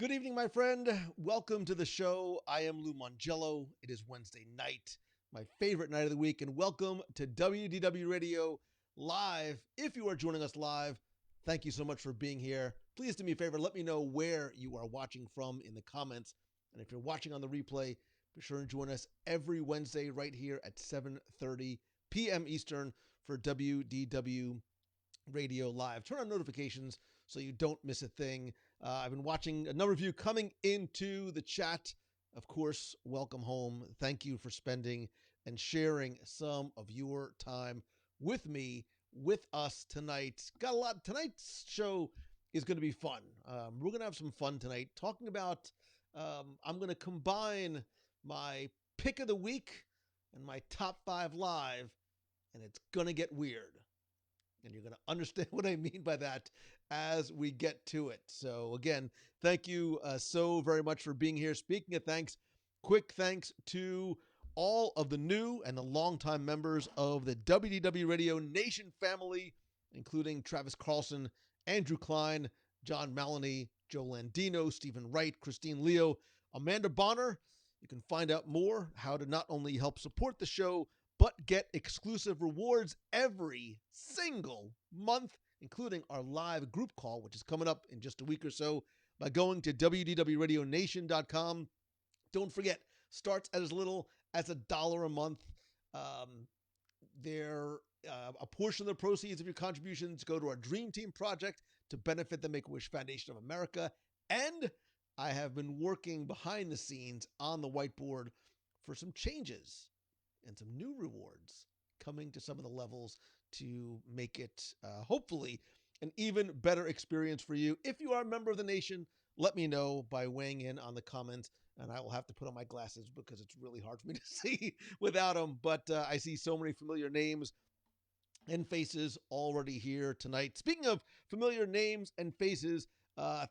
Good evening, my friend. Welcome to the show. I am Lou Mongello. It is Wednesday night, my favorite night of the week, and welcome to WDW Radio Live. If you are joining us live, thank you so much for being here. Please do me a favor, let me know where you are watching from in the comments. And if you're watching on the replay, be sure and join us every Wednesday right here at 7:30 p.m. Eastern for WDW Radio Live. Turn on notifications so you don't miss a thing. I've been watching a number of you coming into the chat. Of course, welcome home. Thank you for spending and sharing some of your time with me, with us tonight. Got a lot. Tonight's show is going to be fun. We're going to have some fun tonight talking about, I'm going to combine my pick of the week and my top 5 live, and it's going to get weird. And you're going to understand what I mean by that as we get to it. So again, thank you so very much for being here. Speaking of thanks, quick thanks to all of the new and the longtime members of the WDW Radio Nation family, including Travis Carlson, Andrew Klein, John Maloney, Joe Landino, Stephen Wright, Christine Leo, Amanda Bonner. You can find out more how to not only help support the show, but get exclusive rewards every single month, including our live group call, which is coming up in just a week or so, by going to WDWRadioNation.com. Don't forget, starts at as little as $1 a month. A portion of the proceeds of your contributions go to our Dream Team project to benefit the Make-A-Wish Foundation of America. And I have been working behind the scenes on the whiteboard for some changes and some new rewards coming to some of the levels to make it, hopefully, an even better experience for you. If you are a member of the nation, let me know by weighing in on the comments, and I will have to put on my glasses because it's really hard for me to see without them. But I see so many familiar names and faces already here tonight. Speaking of familiar names and faces,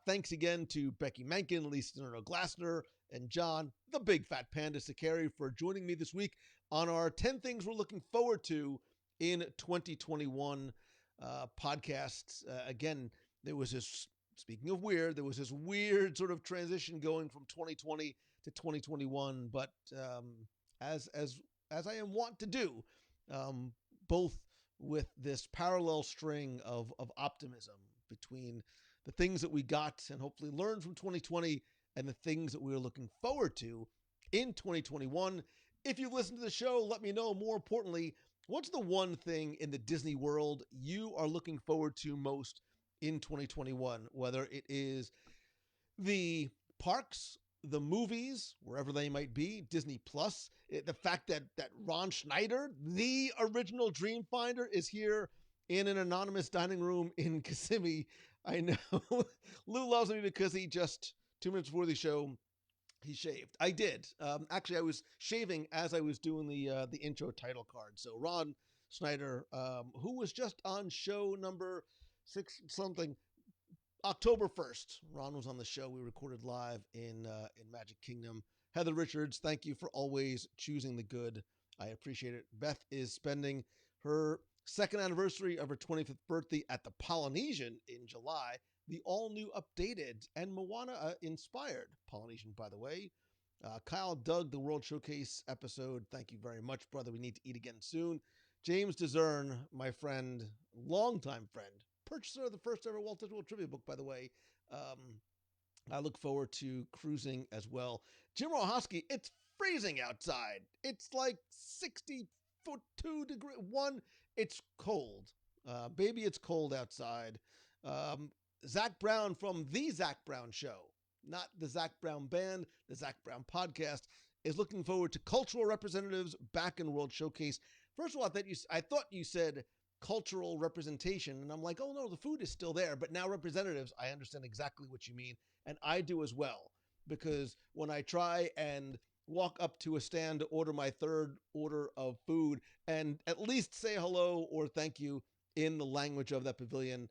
thanks again to Becky Mankin, Lisa Glassner, and John, the Big Fat Panda Sakari, for joining me this week on our 10 Things We're Looking Forward to in 2021 podcasts. Again, there was this, speaking of weird, there was this weird sort of transition going from 2020 to 2021. But as I am wont to do, both with this parallel string of optimism between the things that we got and hopefully learned from 2020 and the things that we are looking forward to in 2021. If you've listened to the show, let me know, more importantly, what's the one thing in the Disney world you are looking forward to most in 2021? Whether it is the parks, the movies, wherever they might be, Disney Plus, the fact that Ron Schneider, the original Dreamfinder, is here in an anonymous dining room in Kissimmee. I know Lou loves me because he just 2 minutes before the show, he shaved. I did. Actually, I was shaving as I was doing the intro title card. So Ron Schneider, who was just on show number 6 something, October 1st. Ron was on the show. We recorded live in Magic Kingdom. Heather Richards, thank you for always choosing the good. I appreciate it. Beth is spending her second anniversary of her 25th birthday at the Polynesian in July. The all-new updated and Moana-inspired Polynesian, by the way. Kyle dug the World Showcase episode. Thank you very much, brother. We need to eat again soon. James DeZern, my friend, longtime friend, purchaser of the first ever Walt Disney World Trivia book, by the way. I look forward to cruising as well. Jim Rohosky, it's freezing outside. It's like 62 degree. It's cold. Baby, it's cold outside. Zach Brown from The Zach Brown Show, not the Zach Brown Band, the Zach Brown Podcast, is looking forward to cultural representatives back in World Showcase. First of all, I thought you said cultural representation, and I'm like, oh no, the food is still there, but now representatives, I understand exactly what you mean, and I do as well, because when I try and walk up to a stand to order my third order of food and at least say hello or thank you in the language of that pavilion,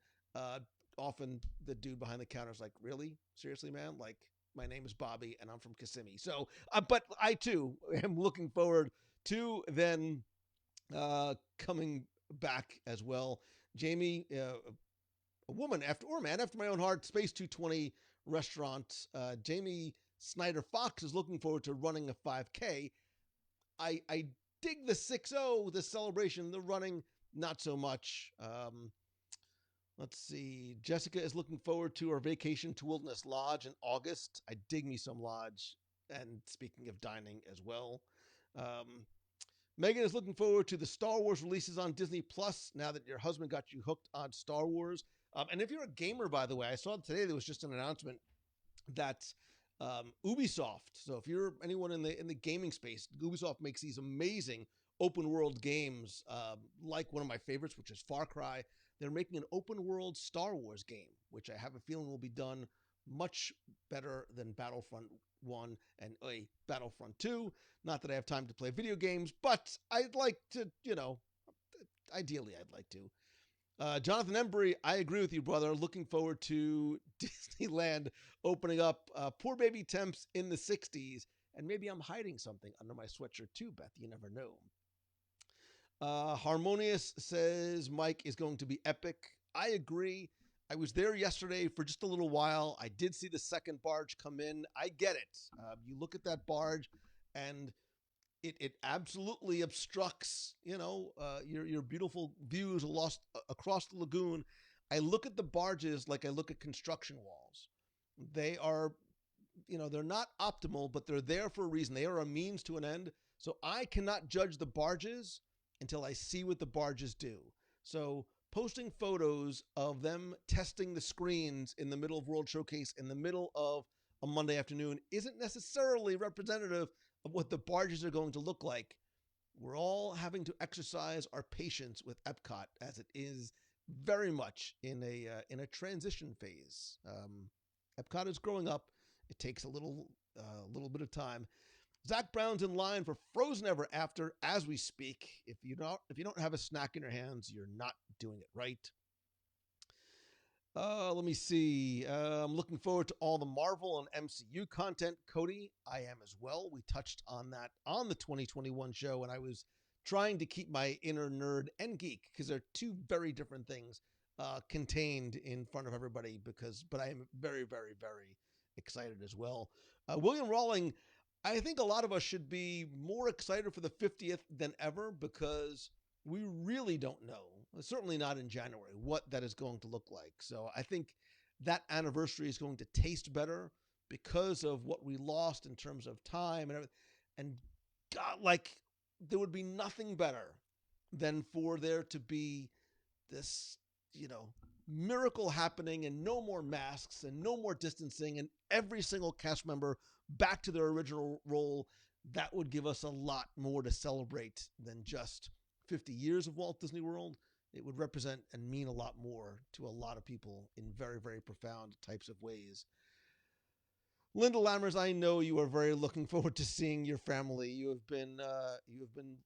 often the dude behind the counter is like, really? Seriously, man? Like, my name is Bobby and I'm from Kissimmee. So, but I too am looking forward to then coming back as well. Jamie, a woman after, or man after my own heart, Space 220 restaurant. Jamie Snyder Fox is looking forward to running a 5K. I dig the 6-0, the celebration, the running, not so much. Let's see. Jessica is looking forward to her vacation to Wilderness Lodge in August. I dig me some lodge. And speaking of dining as well. Megan is looking forward to the Star Wars releases on Disney Plus now that your husband got you hooked on Star Wars. And if you're a gamer, by the way, I saw today there was just an announcement that Ubisoft. So if you're anyone in the gaming space, Ubisoft makes these amazing open world games, like one of my favorites, which is Far Cry. They're making an open world Star Wars game, which I have a feeling will be done much better than Battlefront 1 and Battlefront 2. Not that I have time to play video games, but I'd like to, ideally I'd like to. Jonathan Embry, I agree with you, brother. Looking forward to Disneyland opening up. Poor baby temps in the 60s. And maybe I'm hiding something under my sweatshirt too, Beth. You never know. Harmonious says Mike is going to be epic. I agree. I was there yesterday for just a little while. I did see the second barge come in. I get it. You look at that barge and it absolutely obstructs, your beautiful views across the lagoon. I look at the barges like I look at construction walls. They are, they're not optimal, but they're there for a reason. They are a means to an end. So I cannot judge the barges until I see what the barges do. So posting photos of them testing the screens in the middle of World Showcase in the middle of a Monday afternoon isn't necessarily representative of what the barges are going to look like. We're all having to exercise our patience with Epcot as it is very much in a transition phase. Epcot is growing up. It takes a little bit of time. Zach Brown's in line for Frozen Ever After as we speak. If you don't have a snack in your hands, you're not doing it right. Let me see. I'm looking forward to all the Marvel and MCU content. Cody, I am as well. We touched on that on the 2021 show, and I was trying to keep my inner nerd and geek because they're two very different things contained in front of everybody. But I am very, very, very excited as well. William Rawling. I think a lot of us should be more excited for the 50th than ever because we really don't know, certainly not in January, what that is going to look like. So I think that anniversary is going to taste better because of what we lost in terms of time and everything. And God, there would be nothing better than for there to be this, miracle happening and no more masks and no more distancing and every single cast member back to their original role. That would give us a lot more to celebrate than just 50 years of Walt Disney World. It would represent and mean a lot more to a lot of people in very, very profound types of ways. Linda Lammers, I know you are very looking forward to seeing your family. You have been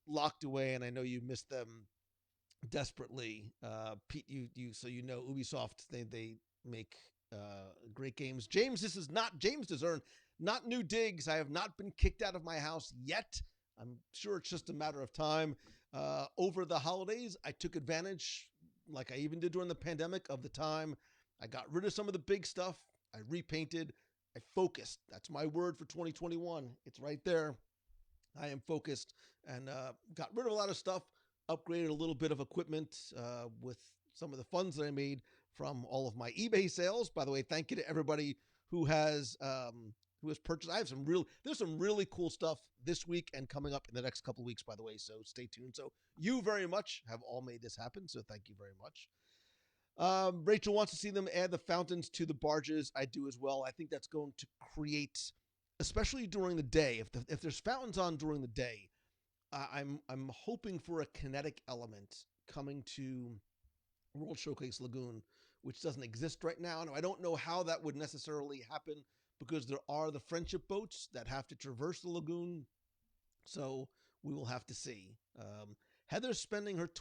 locked away, and I know you miss them desperately. Pete, Ubisoft, they make great games. James, this is not James Discern, not new digs. I have not been kicked out of my house yet. I'm sure it's just a matter of time. Over the holidays, I took advantage, like I even did during the pandemic, of the time. I got rid of some of the big stuff. I repainted. I focused. That's my word for 2021. It's right there. I am focused and got rid of a lot of stuff, upgraded a little bit of equipment with some of the funds that I made from all of my eBay sales. By the way, thank you to everybody who has purchased. There's some really cool stuff this week and coming up in the next couple of weeks, by the way, so stay tuned. So you very much have all made this happen, so thank you very much. Rachel wants to see them add the fountains to the barges. I do as well. I think that's going to create, especially during the day, if there's fountains on during the day, I'm hoping for a kinetic element coming to World Showcase Lagoon, which doesn't exist right now. Now, I don't know how that would necessarily happen because there are the friendship boats that have to traverse the lagoon. So we will have to see. Heather's spending her 25th,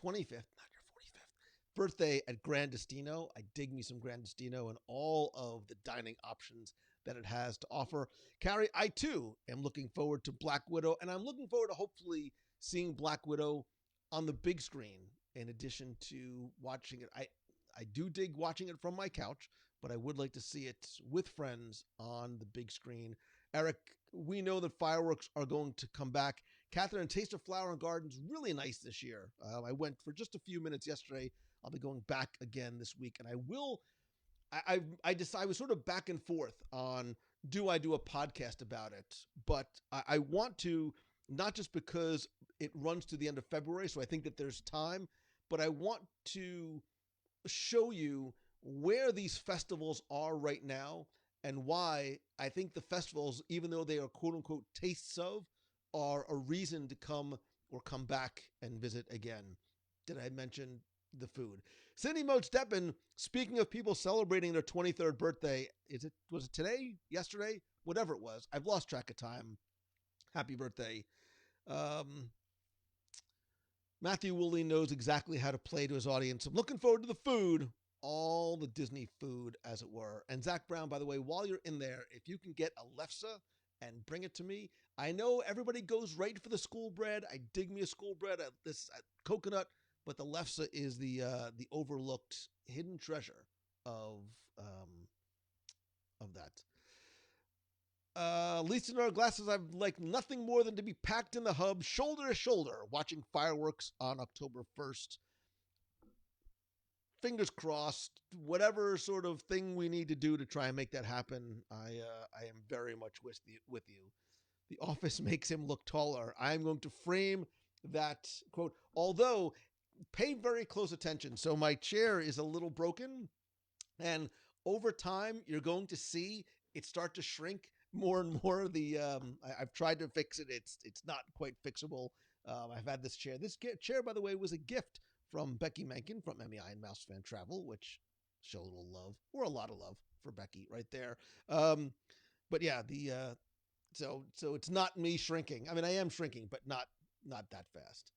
not your 45th, birthday at Gran Destino. I dig me some Gran Destino and all of the dining options that it has to offer. Carrie, I too am looking forward to Black Widow, and I'm looking forward to hopefully seeing Black Widow on the big screen in addition to watching it. I do dig watching it from my couch, but I would like to see it with friends on the big screen. Eric, we know that fireworks are going to come back. Catherine, Taste of Flower and Garden's really nice this year. I went for just a few minutes yesterday. I'll be going back again this week, and I will. I decided I was sort of back and forth on do I do a podcast about it, but I want to, not just because it runs to the end of February, so I think that there's time, but I want to show you where these festivals are right now and why I think the festivals, even though they are quote unquote tastes of, are a reason to come or come back and visit again. Did I mention the food? Cindy Moat Steppen, speaking of people celebrating their 23rd birthday, was it today? Yesterday? Whatever it was. I've lost track of time. Happy birthday. Matthew Woolley knows exactly how to play to his audience. I'm looking forward to the food, all the Disney food, as it were. And Zach Brown, by the way, while you're in there, if you can get a lefse and bring it to me. I know everybody goes right for the school bread. I dig me a school bread. This coconut, but the lefse is the overlooked hidden treasure of that. Lisa in our glasses, I'd like nothing more than to be packed in the hub, shoulder to shoulder, watching fireworks on October 1st. Fingers crossed, whatever sort of thing we need to do to try and make that happen, I am very much with you. The Office makes him look taller. I'm going to frame that quote, although pay very close attention. So my chair is a little broken, and over time, you're going to see it start to shrink more and more. I've tried to fix it. It's not quite fixable. I've had this chair. This chair, by the way, was a gift from Becky Menken from MEI and Mouse Fan Travel, which show a little love or a lot of love for Becky right there. But yeah, so it's not me shrinking. I mean, I am shrinking, but not that fast.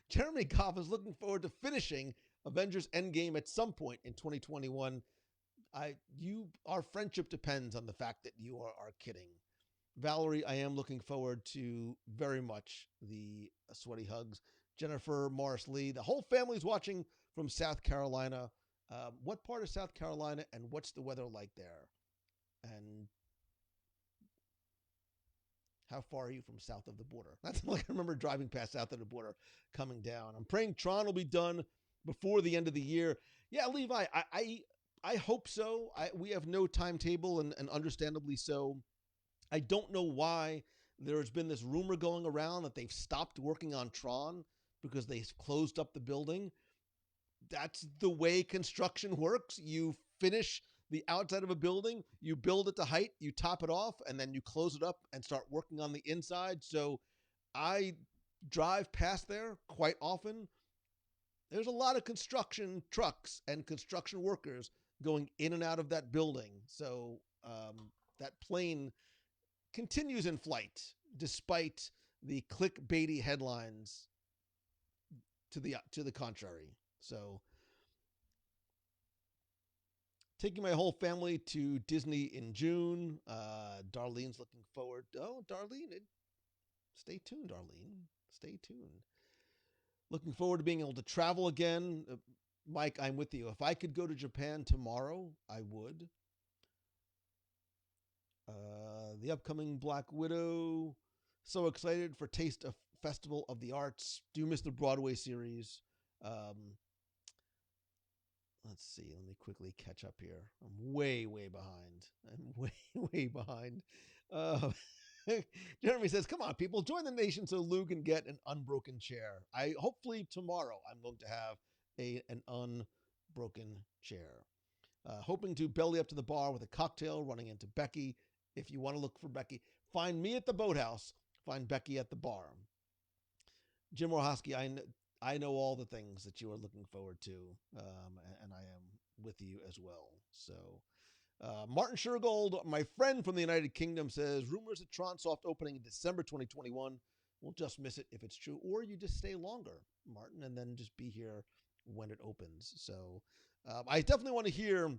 Jeremy Goff is looking forward to finishing Avengers Endgame at some point in 2021. Our friendship depends on the fact that you are kidding. Valerie, I am looking forward to very much the sweaty hugs. Jennifer Morris Lee, the whole family's watching from South Carolina. What part of South Carolina and what's the weather like there? And how far are you from south of the border? That's like I remember driving past south of the border coming down. I'm praying Tron will be done before the end of the year. Yeah, Levi, I hope so. We have no timetable, and understandably so. I don't know why there's been this rumor going around that they've stopped working on Tron because they've closed up the building. That's the way construction works. You finish the outside of a building, you build it to height, you top it off, and then you close it up and start working on the inside. So I drive past there quite often. There's a lot of construction trucks and construction workers going in and out of that building. So that plane continues in flight despite the clickbaity headlines to the contrary. So taking my whole family to Disney in June. Darlene's looking forward. Oh, Darlene, stay tuned, Darlene. Stay tuned. Looking forward to being able to travel again. Mike, I'm with you. If I could go to Japan tomorrow, I would. The upcoming Black Widow. So excited for Taste of Festival of the Arts. Do miss the Broadway series. Let's see. Let me quickly catch up here. I'm way behind. Way behind. Jeremy says, come on, people, join the nation so Lou can get an unbroken chair. Hopefully tomorrow I'm going to have an unbroken chair. Hoping to belly up to the bar with a cocktail, running into Becky. If you want to look for Becky, find me at the boathouse. Find Becky at the bar. Jim Rohoski, I know all the things that you are looking forward to, and I am with you as well. So, Martin Shergold, my friend from the United Kingdom, says, rumors of Tron soft opening in December 2021. We'll just miss it if it's true, or you just stay longer, Martin, and then just be here when it opens. So, I definitely want to hear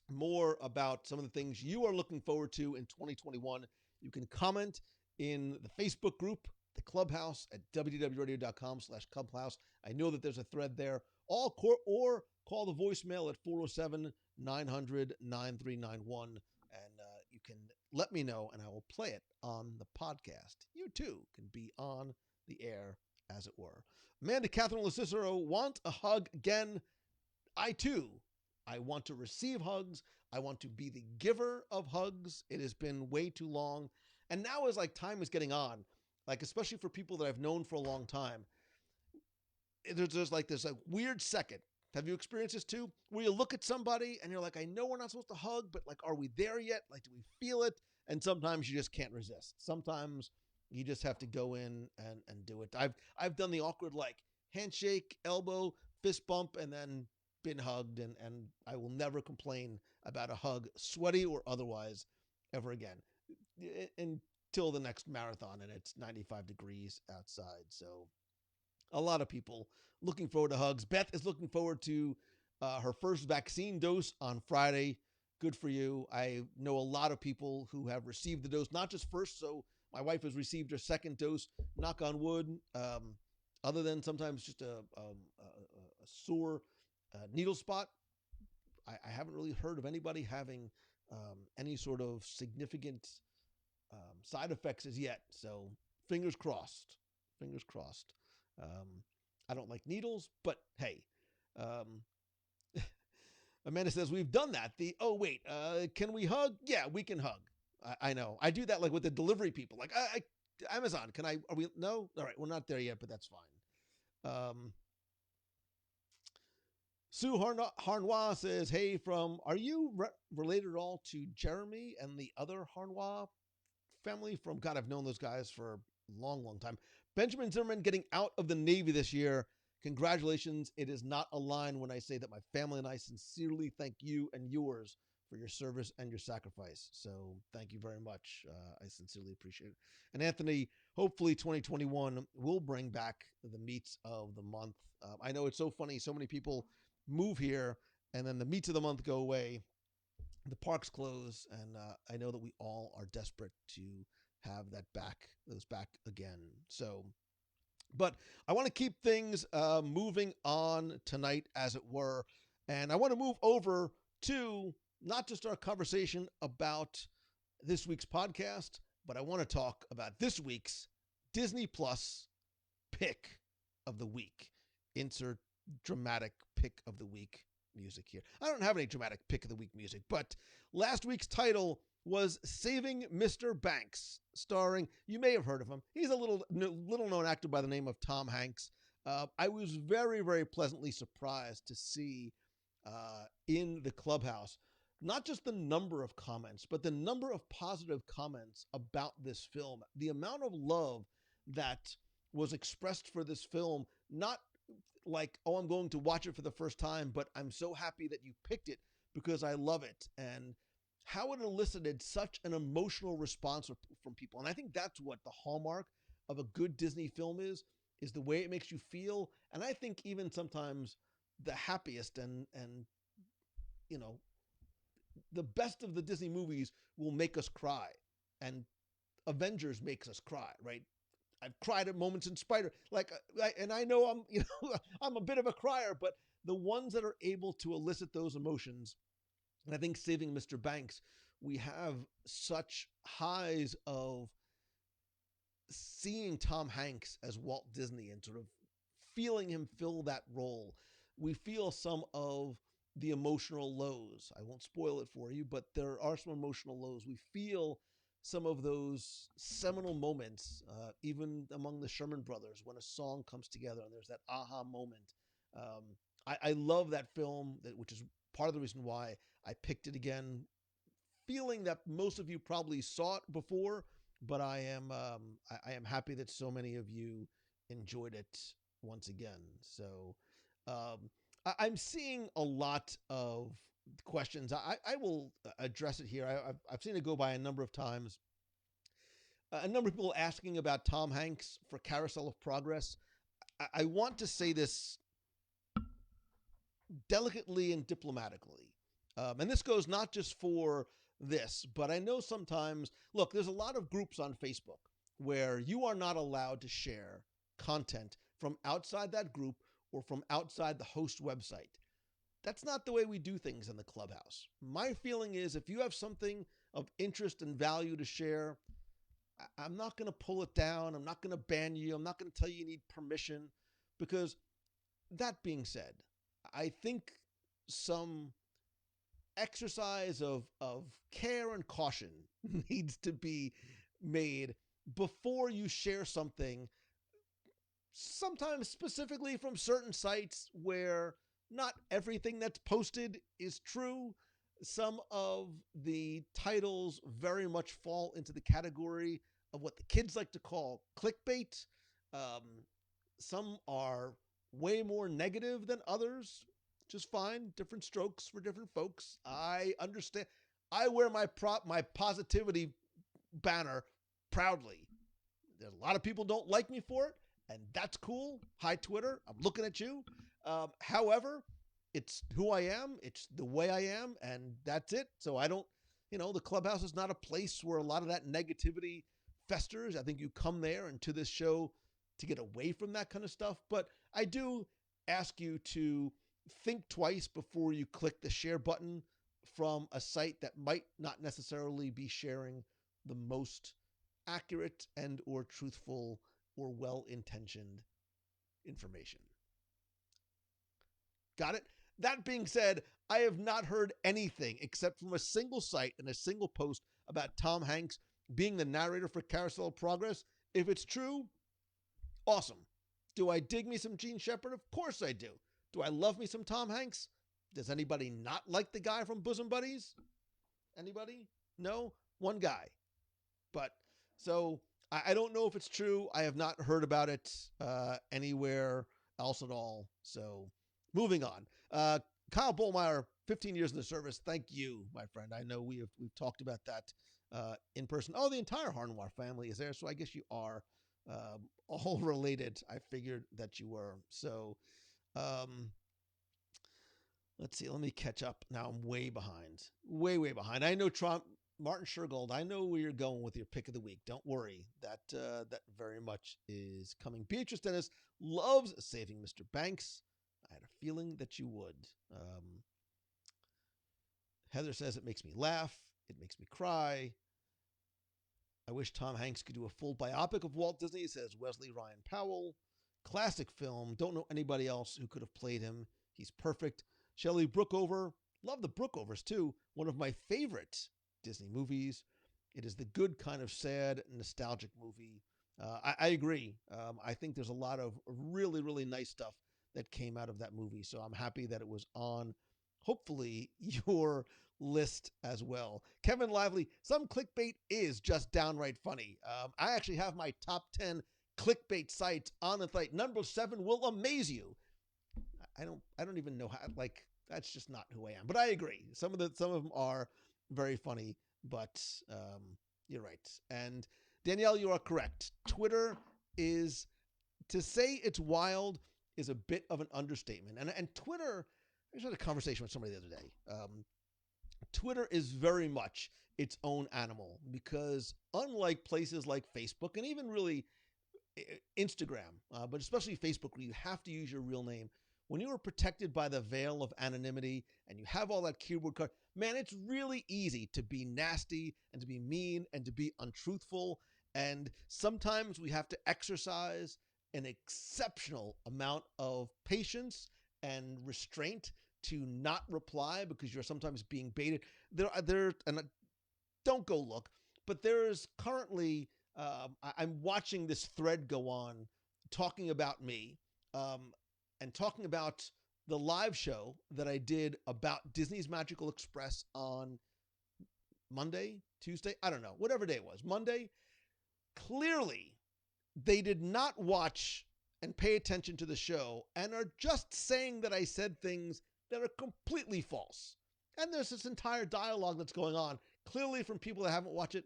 more about some of the things you are looking forward to in 2021. You can comment in the Facebook group, the Clubhouse, at wdwradio.com/Clubhouse. I know that there's a thread there. Or call the voicemail at 407-900-9391, and you can let me know, and I will play it on the podcast. You, too, can be on the air, as it were. Amanda Catherine Licicero want a hug again. I, too, I want to receive hugs. I want to be the giver of hugs. It has been way too long. And now as like time is getting on, like especially for people that I've known for a long time, there's like this like weird second. Have you experienced this too? Where you look at somebody and you're like, I know we're not supposed to hug, but like, are we there yet? Like, do we feel it? And sometimes you just can't resist. Sometimes you just have to go in and do it. I've done the awkward like handshake, elbow, fist bump, and then been hugged, and I will never complain about a hug, sweaty or otherwise, ever again until the next marathon and it's 95 degrees outside. So a lot of people looking forward to hugs. Beth is looking forward to her first vaccine dose on Friday. Good for you. I know a lot of people who have received the dose, not just first. So my wife has received her second dose, knock on wood, other than sometimes just a sore needle spot. I haven't really heard of anybody having any sort of significant side effects as yet. So fingers crossed. Fingers crossed. I don't like needles, but hey. Amanda says, we've done that. Can we hug? Yeah, we can hug. I know. I do that like with the delivery people. Like, Amazon, are we? No? All right, we're not there yet, but that's fine. Sue Harnois says, hey, are you related at all to Jeremy and the other Harnois family from, God, I've known those guys for a long, long time. Benjamin Zimmerman getting out of the Navy this year. Congratulations. It is not a line when I say that my family and I sincerely thank you and yours for your service and your sacrifice. So thank you very much. I sincerely appreciate it. And Anthony, hopefully 2021 will bring back the meets of the month. I know it's so funny. So many people move here and then the meets of the month go away. The parks close. And I know that we all are desperate to have those back again. So, but I want to keep things moving on tonight, as it were. And I want to move over to not just our conversation about this week's podcast, but I want to talk about this week's Disney Plus pick of the week. Insert dramatic pick of the week music here. I don't have any dramatic pick of the week music, but last week's title was Saving Mr. Banks, starring, you may have heard of him. He's a little known actor by the name of Tom Hanks. I was very, very pleasantly surprised to see in the clubhouse, not just the number of comments, but the number of positive comments about this film. The amount of love that was expressed for this film, not like, oh, I'm going to watch it for the first time, but I'm so happy that you picked it because I love it. And how it elicited such an emotional response from people. And I think that's what the hallmark of a good Disney film is the way it makes you feel. And I think even sometimes the happiest and you know, the best of the Disney movies will make us cry. And Avengers makes us cry, right? I've cried at moments in Spider, and I know I'm a bit of a crier, but the ones that are able to elicit those emotions. And I think Saving Mr. Banks, we have such highs of seeing Tom Hanks as Walt Disney and sort of feeling him fill that role. We feel some of the emotional lows. I won't spoil it for you, but there are some emotional lows. We feel some of those seminal moments, even among the Sherman Brothers, when a song comes together and there's that aha moment. I love that film, which is part of the reason why I picked it again, feeling that most of you probably saw it before, but I am happy that so many of you enjoyed it once again. So I'm seeing a lot of questions. I will address it here. I've seen it go by a number of times. A number of people asking about Tom Hanks for Carousel of Progress. I want to say this delicately and diplomatically. And this goes not just for this, but I know sometimes, look, there's a lot of groups on Facebook where you are not allowed to share content from outside that group or from outside the host website. That's not the way we do things in the clubhouse. My feeling is if you have something of interest and value to share, I'm not going to pull it down. I'm not going to ban you. I'm not going to tell you need permission. Because that being said, I think some exercise of care and caution needs to be made before you share something, sometimes specifically from certain sites where not everything that's posted is true. Some of the titles very much fall into the category of what the kids like to call clickbait. Um, some are way more negative than others. Just fine. Different strokes for different folks. I understand. I wear my positivity banner proudly. There's a lot of people don't like me for it, and that's cool. Hi, Twitter. I'm looking at you. However, it's who I am. It's the way I am, and that's it. So I don't, the clubhouse is not a place where a lot of that negativity festers. I think you come there and to this show to get away from that kind of stuff. But I do ask you to think twice before you click the share button from a site that might not necessarily be sharing the most accurate and or truthful or well-intentioned information. Got it? That being said, I have not heard anything except from a single site and a single post about Tom Hanks being the narrator for Carousel of Progress. If it's true, awesome. Do I dig me some Gene Shepard? Of course I do. Do I love me some Tom Hanks? Does anybody not like the guy from Bosom Buddies? Anybody? No? One guy. But, so, I don't know if it's true. I have not heard about it anywhere else at all. So, moving on. Kyle Bollmeyer, 15 years in the service. Thank you, my friend. I know we've talked about that in person. Oh, the entire Harnoir family is there, so I guess you are all related. I figured that you were. So, let's see. Let me catch up. Now I'm way behind. Way behind. I know Martin Shergold, I know where you're going with your pick of the week. Don't worry. That very much is coming. Beatrice Dennis loves Saving Mr. Banks. I had a feeling that you would. Heather says it makes me laugh. It makes me cry. I wish Tom Hanks could do a full biopic of Walt Disney, says Wesley Ryan Powell. Classic film. Don't know anybody else who could have played him. He's perfect. Shelley Brookover. Love the Brookovers, too. One of my favorite Disney movies. It is the good kind of sad, nostalgic movie. I agree. I think there's a lot of really, really nice stuff that came out of that movie. So I'm happy that it was on, hopefully, your list as well. Kevin Lively, some clickbait is just downright funny. I actually have my top 10 clickbait sites on the site. Number 7 will amaze you. I don't even know how, like, that's just not who I am. But I agree. Some of them are very funny, but you're right. And Danielle, you are correct. Twitter is, to say it's wild is a bit of an understatement. And Twitter, I just had a conversation with somebody the other day. Twitter is very much its own animal because unlike places like Facebook and even really Instagram, but especially Facebook, where you have to use your real name, when you are protected by the veil of anonymity and you have all that keyboard card, man, it's really easy to be nasty and to be mean and to be untruthful. And sometimes we have to exercise an exceptional amount of patience and restraint to not reply because you're sometimes being baited. And don't go look, but there's currently, I'm watching this thread go on talking about me, and talking about the live show that I did about Disney's Magical Express on Monday, Tuesday, I don't know, whatever day it was, Monday. Clearly, they did not watch and pay attention to the show and are just saying that I said things that are completely false. And there's this entire dialogue that's going on, clearly from people that haven't watched it.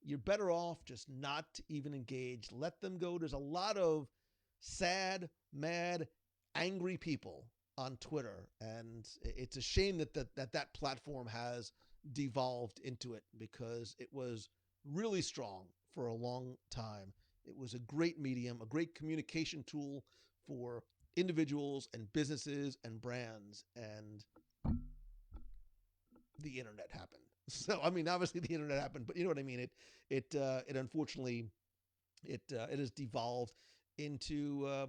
You're better off just not to even engage. Let them go. There's a lot of sad, mad, angry people on Twitter, and it's a shame that platform has devolved into it because it was really strong for a long time. It was a great medium, a great communication tool for individuals and businesses and brands, and the internet happened. So, I mean, obviously the internet happened, but you know what I mean? It unfortunately, it has devolved into a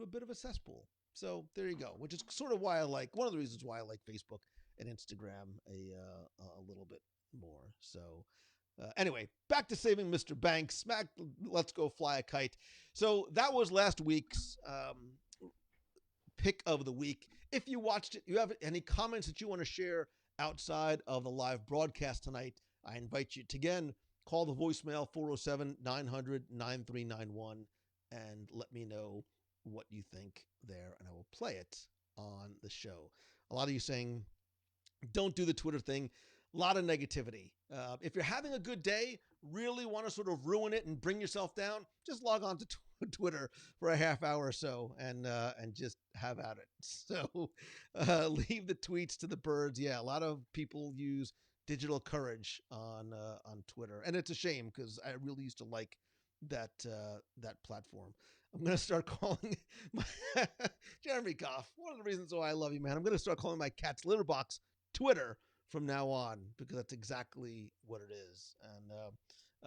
bit of a cesspool. So there you go, which is sort of why one of the reasons why I like Facebook and Instagram a little bit more. So anyway, back to saving Mr. Banks. Let's go fly a kite. So that was last week's pick of the week. If you watched it, you have any comments that you want to share outside of the live broadcast tonight, I invite you to, again, call the voicemail 407-900-9391 and let me know what you think there, and I will play it on the show. A lot of you saying, don't do the Twitter thing. A lot of negativity. If you're having a good day, really want to sort of ruin it and bring yourself down, just log on to Twitter for a half hour or so and just have at it. So leave the tweets to the birds. Yeah, a lot of people use digital courage on Twitter, and it's a shame because I really used to like that platform. I'm going to start calling my Jeremy Goff. One of the reasons why I love you, man. I'm going to start calling my cat's litter box Twitter from now on, because that's exactly what it is. And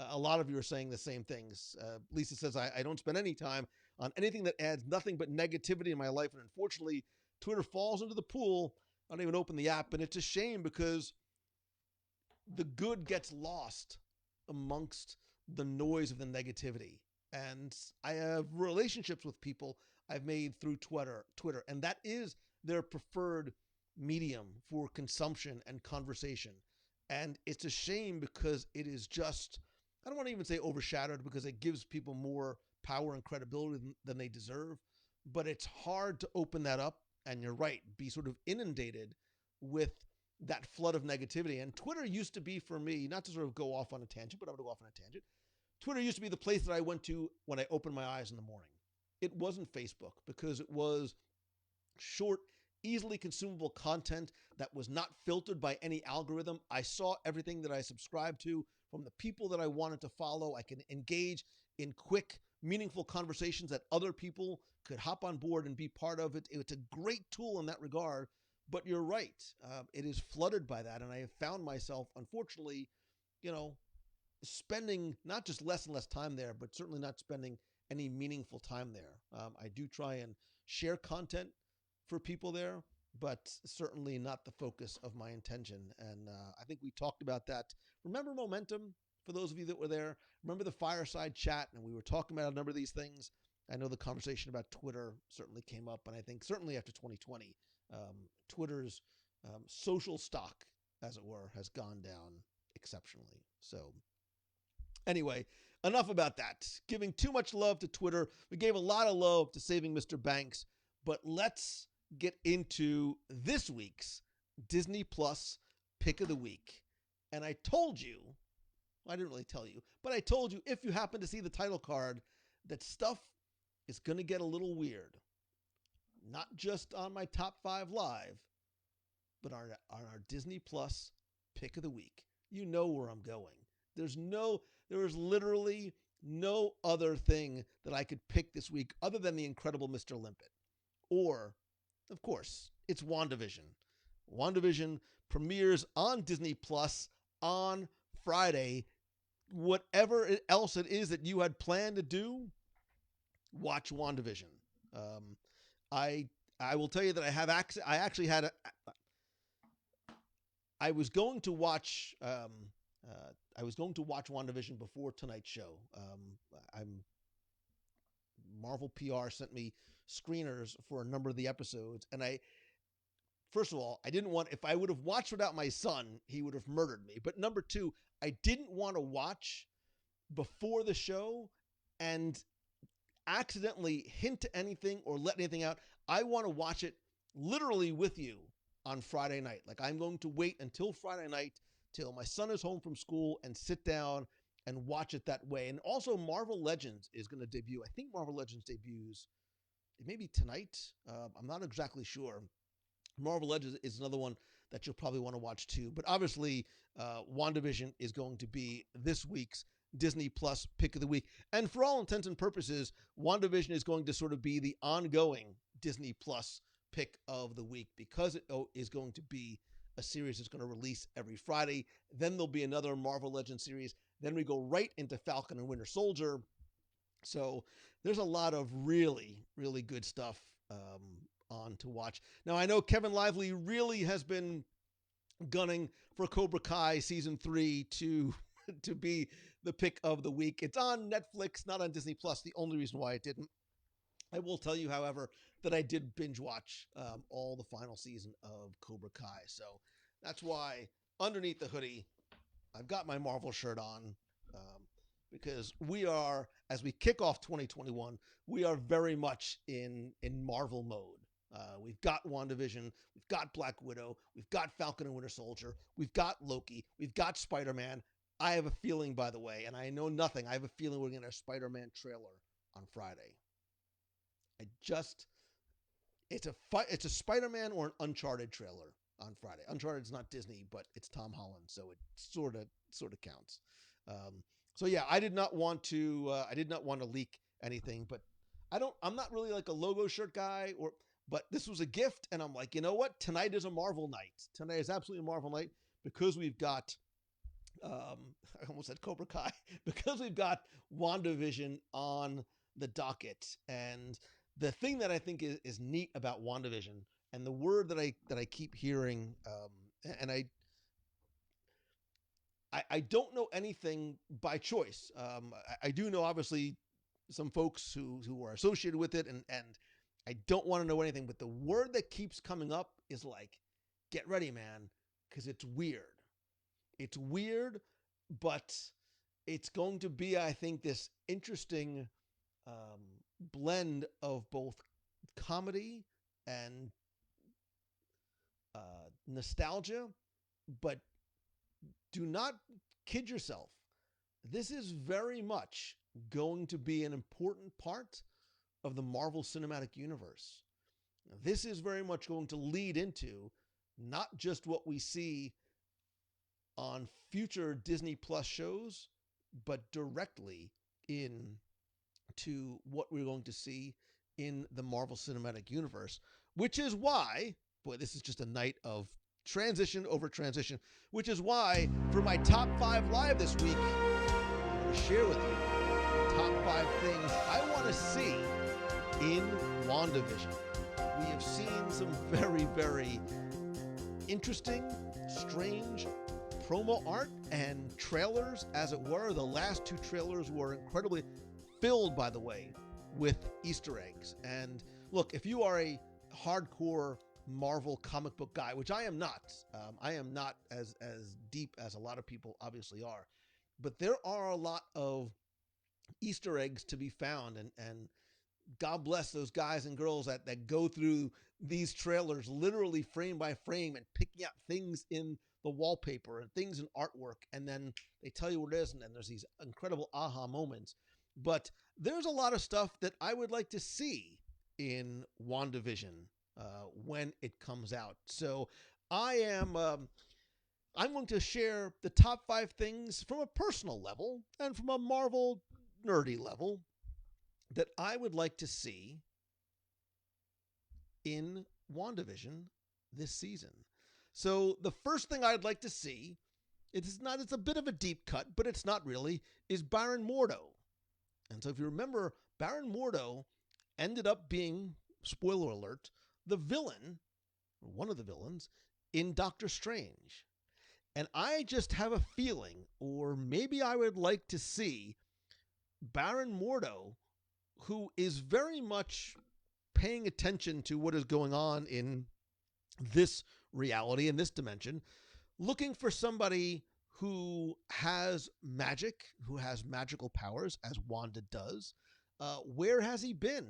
a lot of you are saying the same things. Lisa says, I don't spend any time on anything that adds nothing but negativity in my life. And unfortunately, Twitter falls into the pool. I don't even open the app. And it's a shame because the good gets lost amongst the noise of the negativity. And I have relationships with people I've made through Twitter, and that is their preferred medium for consumption and conversation. And it's a shame because it is just, I don't want to even say overshadowed, because it gives people more power and credibility than they deserve, but it's hard to open that up, and you're right, be sort of inundated with that flood of negativity. And Twitter used to be, for me, not to sort of go off on a tangent, but I'm going to go off on a tangent. Twitter used to be the place that I went to when I opened my eyes in the morning. It wasn't Facebook, because it was short, easily consumable content that was not filtered by any algorithm. I saw everything that I subscribed to from the people that I wanted to follow. I can engage in quick, meaningful conversations that other people could hop on board and be part of. It's a great tool in that regard, but you're right. It is flooded by that, and I have found myself, unfortunately, spending not just less and less time there, but certainly not spending any meaningful time there. I do try and share content for people there, but certainly not the focus of my intention. And I think we talked about that. Remember Momentum? For those of you that were there, remember the fireside chat, and we were talking about a number of these things. I know the conversation about Twitter certainly came up, and I think certainly after 2020, Twitter's social stock, as it were, has gone down exceptionally. So anyway, enough about that. Giving too much love to Twitter. We gave a lot of love to saving Mr. Banks, but let's get into this week's Disney Plus pick of the week. And I told you, I didn't really tell you, but I told you, if you happen to see the title card, that stuff is going to get a little weird. Not just on my top 5 live, but on our Disney Plus pick of the week. You know where I'm going. There is literally no other thing that I could pick this week other than the incredible Mr. Limpet. Or, of course, it's WandaVision. WandaVision premieres on Disney Plus on Friday. Whatever else it is that you had planned to do, watch WandaVision. I will tell you that I have access. I actually had I was going to watch WandaVision before tonight's show. Marvel PR sent me screeners for a number of the episodes, and first of all, I didn't want, if I would have watched without my son, he would have murdered me. But number two, I didn't want to watch before the show and accidentally hint to anything or let anything out. I want to watch it literally with you on Friday night. Like, I'm going to wait until Friday night till my son is home from school and sit down and watch it that way. And also, Marvel Legends is going to debut. I think Marvel Legends debuts maybe tonight. I'm not exactly sure. Marvel Legends is another one that you'll probably want to watch too. But obviously, WandaVision is going to be this week's Disney Plus pick of the week. And for all intents and purposes, WandaVision is going to sort of be the ongoing Disney Plus pick of the week because it is going to be a series that's going to release every Friday. Then there'll be another Marvel Legends series. Then we go right into Falcon and Winter Soldier. So there's a lot of really, really good stuff on to watch. Now, I know Kevin Lively really has been gunning for Cobra Kai season 3 to be the pick of the week. It's on Netflix, not on Disney Plus. The only reason why it didn't. I will tell you, however, that I did binge watch all the final season of Cobra Kai. So that's why underneath the hoodie, I've got my Marvel shirt on because we are, as we kick off 2021, we are very much in Marvel mode. We've got WandaVision, we've got Black Widow, we've got Falcon and Winter Soldier, we've got Loki, we've got Spider-Man. I have a feeling, by the way, and I know nothing, I have a feeling we're getting a Spider-Man trailer on Friday. It's a Spider-Man or an Uncharted trailer on Friday. Uncharted's not Disney, but it's Tom Holland, so it sort of counts. So yeah, I did not want to leak anything, but I'm not really like a logo shirt guy, but this was a gift, and I'm like, you know what? Tonight is a Marvel night. Tonight is absolutely a Marvel night because we've got I almost said Cobra Kai, because we've got WandaVision on the docket. And the thing that I think is neat about WandaVision, and the word that I keep hearing, and I don't know anything by choice. I do know, obviously, some folks who are associated with it, and I don't want to know anything, but the word that keeps coming up is like, get ready, man, because it's weird. It's weird, but it's going to be, I think, this interesting blend of both comedy and nostalgia, but do not kid yourself. This is very much going to be an important part of the Marvel Cinematic Universe. This is very much going to lead into not just what we see on future Disney Plus shows, but directly into what we're going to see in the Marvel Cinematic Universe, which is why, boy, this is just a night of transition over transition, which is why for my top 5 live this week, I'm going to share with you the top 5 things I want to see in WandaVision. We have seen some very, very interesting, strange promo art and trailers, as it were. The last 2 trailers were incredibly filled, by the way, with Easter eggs. And look, if you are a hardcore Marvel comic book guy, which I am not as deep as a lot of people obviously are, but there are a lot of Easter eggs to be found, and God bless those guys and girls that go through these trailers literally frame by frame and picking out things in the wallpaper and things in artwork, and then they tell you what it is, and then there's these incredible aha moments. But there's a lot of stuff that I would like to see in WandaVision when it comes out. So I'm going to share the top 5 things from a personal level and from a Marvel nerdy level that I would like to see in WandaVision this season. So the first thing I'd like to see, it's a bit of a deep cut, but it's not really, is Baron Mordo. And so if you remember, Baron Mordo ended up being, spoiler alert, the villain, or one of the villains, in Doctor Strange. And I just have a feeling, or maybe I would like to see Baron Mordo, who is very much paying attention to what is going on in this reality, in this dimension, looking for somebody who has magic, who has magical powers, as Wanda does. Where has he been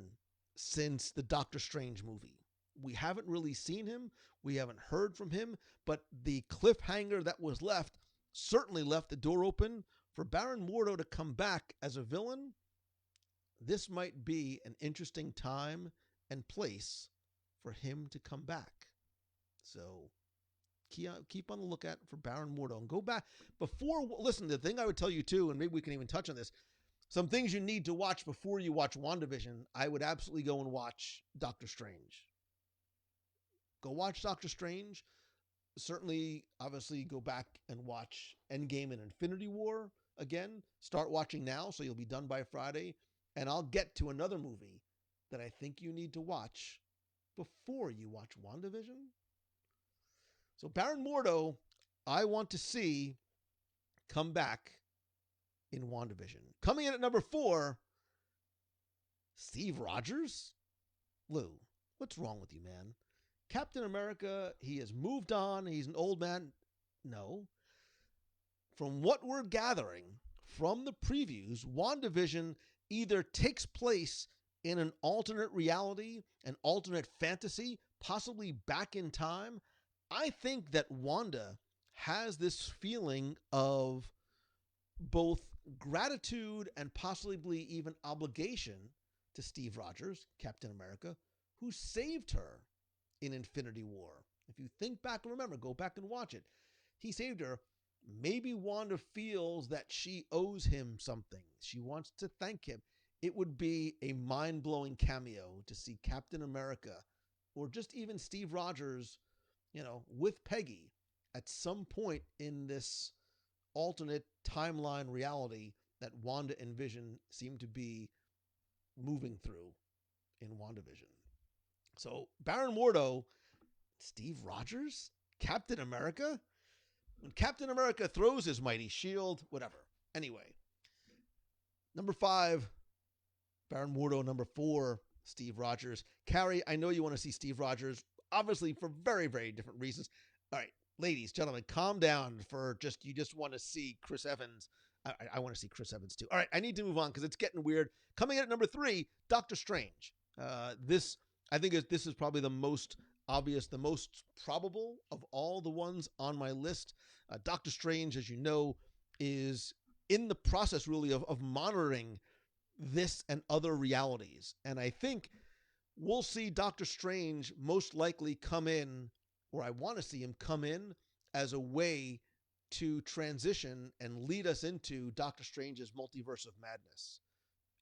since the Doctor Strange movie? We haven't really seen him. We haven't heard from him, but the cliffhanger that was left certainly left the door open for Baron Mordo to come back as a villain. This might be an interesting time and place for him to come back. So keep on the lookout for Baron Mordo, and go back before. Listen, the thing I would tell you too, and maybe we can even touch on this. some things you need to watch before you watch WandaVision, I would absolutely go and watch Doctor Strange. Go watch Doctor Strange. Certainly, obviously, go back and watch Endgame and Infinity War again. Start watching now, so you'll be done by Friday. And I'll get to another movie that I think you need to watch before you watch WandaVision. So Baron Mordo, I want to see come back in WandaVision. Coming in at number 4, Steve Rogers? Lou, what's wrong with you, man? Captain America, he has moved on. He's an old man. No. From what we're gathering from the previews, WandaVision either takes place in an alternate reality, an alternate fantasy, possibly back in time. I think that Wanda has this feeling of both gratitude and possibly even obligation to Steve Rogers, Captain America, who saved her in Infinity War. If you think back and remember, go back and watch it. He saved her. Maybe Wanda feels that she owes him something. She wants to thank him. It would be a mind-blowing cameo to see Captain America or just even Steve Rogers, with Peggy at some point in this alternate timeline reality that Wanda and Vision seem to be moving through in WandaVision. So Baron Mordo, Steve Rogers, Captain America. When Captain America throws his mighty shield, whatever. Anyway, number 5, Baron Mordo. Number 4, Steve Rogers. Carrie, I know you want to see Steve Rogers, obviously for very, very different reasons. All right, ladies, gentlemen, calm down you just want to see Chris Evans. I want to see Chris Evans too. All right, I need to move on because it's getting weird. Coming in at number 3, Doctor Strange. I think this is probably the most obvious, the most probable of all the ones on my list. Doctor Strange, as you know, is in the process really of monitoring this and other realities. And I think we'll see Doctor Strange most likely come in, or I want to see him come in as a way to transition and lead us into Doctor Strange's multiverse of madness.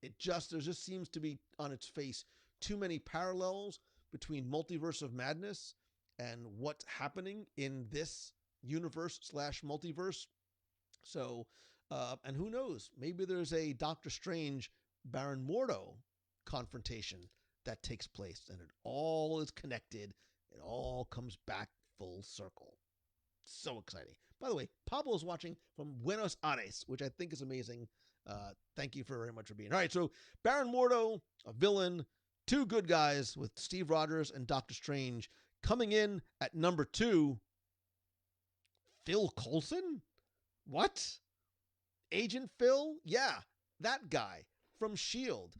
There just seems to be on its face too many parallels between Multiverse of Madness and what's happening in this universe/multiverse. So, and who knows? Maybe there's a Doctor Strange Baron Mordo confrontation that takes place, and it all is connected. It all comes back full circle. So exciting. By the way, Pablo's watching from Buenos Aires, which I think is amazing. Thank you very much for being. All right, so Baron Mordo, a villain, 2 good guys with Steve Rogers and Doctor Strange. Coming in at number 2, Phil Coulson? What? Agent Phil? Yeah, that guy from S.H.I.E.L.D.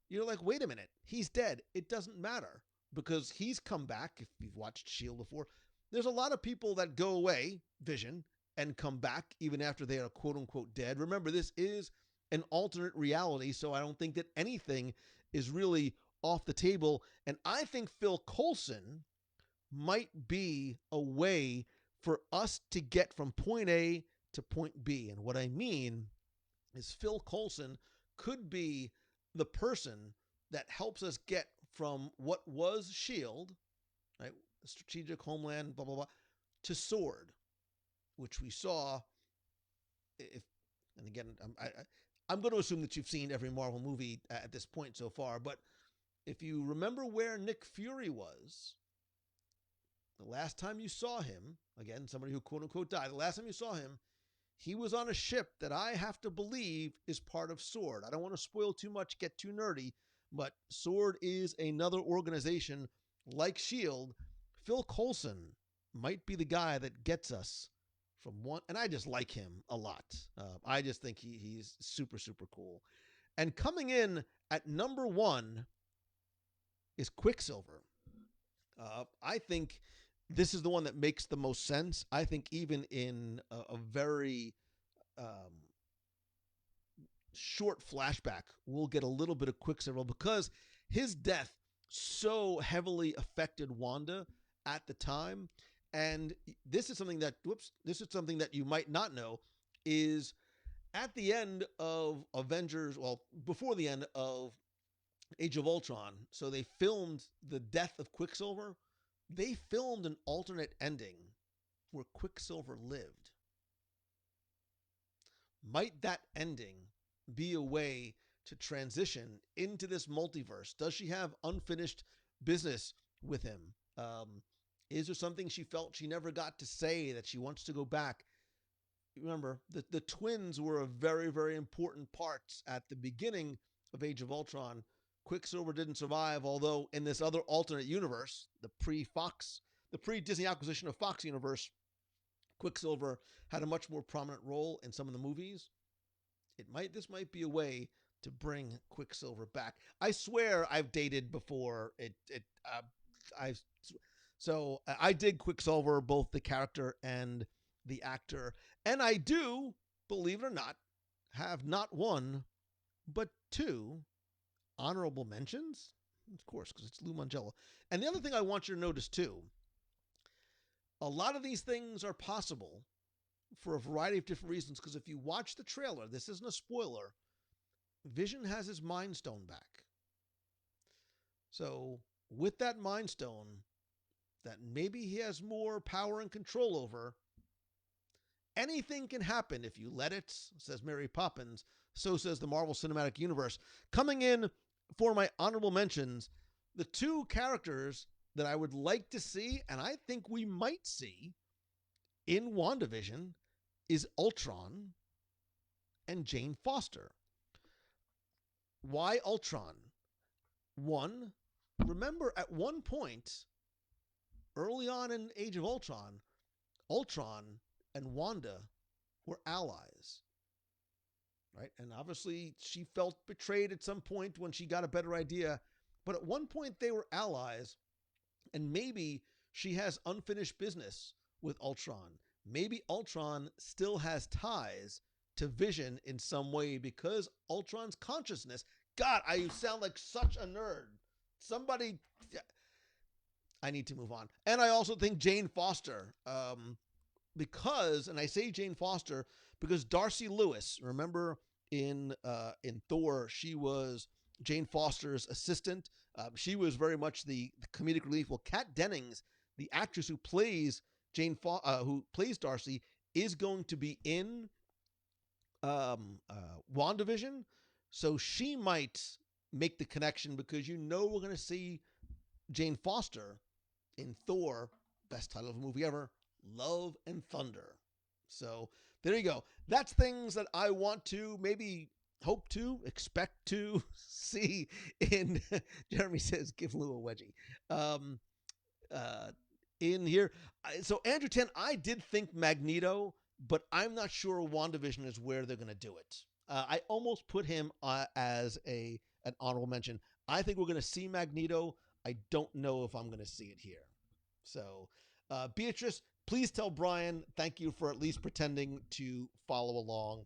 You're like, wait a minute, he's dead. It doesn't matter because he's come back. If you've watched S.H.I.E.L.D. before, there's a lot of people that go away, Vision, and come back even after they are quote-unquote dead. Remember, this is an alternate reality, so I don't think that anything is really off the table. And I think Phil Coulson might be a way for us to get from point A to point B. And what I mean is Phil Coulson could be the person that helps us get from what was S.H.I.E.L.D., right, Strategic Homeland, blah, blah, blah, to S.W.O.R.D., which we saw. And again, I'm going to assume that you've seen every Marvel movie at this point so far, but if you remember where Nick Fury was, the last time you saw him, again, somebody who quote-unquote died, the last time you saw him, he was on a ship that I have to believe is part of S.W.O.R.D. I don't want to spoil too much, get too nerdy, but S.W.O.R.D. is another organization like S.H.I.E.L.D. Phil Coulson might be the guy that gets us from one, and I just like him a lot. I just think he's super, super cool. And coming in at number 1 is Quicksilver. I think this is the one that makes the most sense. I think even in a very short flashback, we'll get a little bit of Quicksilver because his death so heavily affected Wanda at the time. And this is something that you might not know is At the end of Avengers, well, before the end of Age of Ultron, so they filmed the death of Quicksilver. They filmed an alternate ending where Quicksilver lived. Might that ending be a way to transition into this multiverse? Does she have unfinished business with him? Is there something she felt she never got to say that she wants to go back? Remember, the twins were a very, very important part at the beginning of Age of Ultron. Quicksilver didn't survive, although in this other alternate universe, the pre-Disney acquisition of Fox universe, Quicksilver had a much more prominent role in some of the movies. This might be a way to bring Quicksilver back. I swear I've dated before. I so I dig Quicksilver, both the character and the actor, and I do, believe it or not, have not one but two honorable mentions. Of course, because it's Lou Mangello. And the other thing I want you to notice too, a lot of these things are possible for a variety of different reasons. Because if you watch the trailer, this isn't a spoiler, Vision has his Mind Stone back. So with that Mind Stone, that maybe he has more power and control over, anything can happen if you let it, says Mary Poppins. So says the Marvel Cinematic Universe. Coming in for my honorable mentions, the two characters that I would like to see, and I think we might see in WandaVision, is Ultron and Jane Foster. Why Ultron? One, remember at one point, early on in Age of Ultron, Ultron and Wanda were allies. Right? And obviously she felt betrayed at some point when she got a better idea. But at one point they were allies. And maybe she has unfinished business with Ultron. Maybe Ultron still has ties to Vision in some way because Ultron's consciousness. God, I sound like such a nerd. Somebody, I need to move on. And I also think Jane Foster, because, and I say Jane Foster because Darcy Lewis, remember in Thor, she was Jane Foster's assistant. She was very much the comedic relief. Well, Kat Dennings, the actress who plays who plays Darcy, is going to be in WandaVision, so she might make the connection because we're going to see Jane Foster in Thor, best title of a movie ever, Love and Thunder. So there you go. That's things that I want to maybe hope to expect to see in Jeremy says give Lou a wedgie in here. So Andrew 10, I did think Magneto, but I'm not sure WandaVision is where they're going to do it. I almost put him as an honorable mention. I think we're going to see Magneto. I don't know if I'm going to see it here. So Beatrice, please tell Brian thank you for at least pretending to follow along.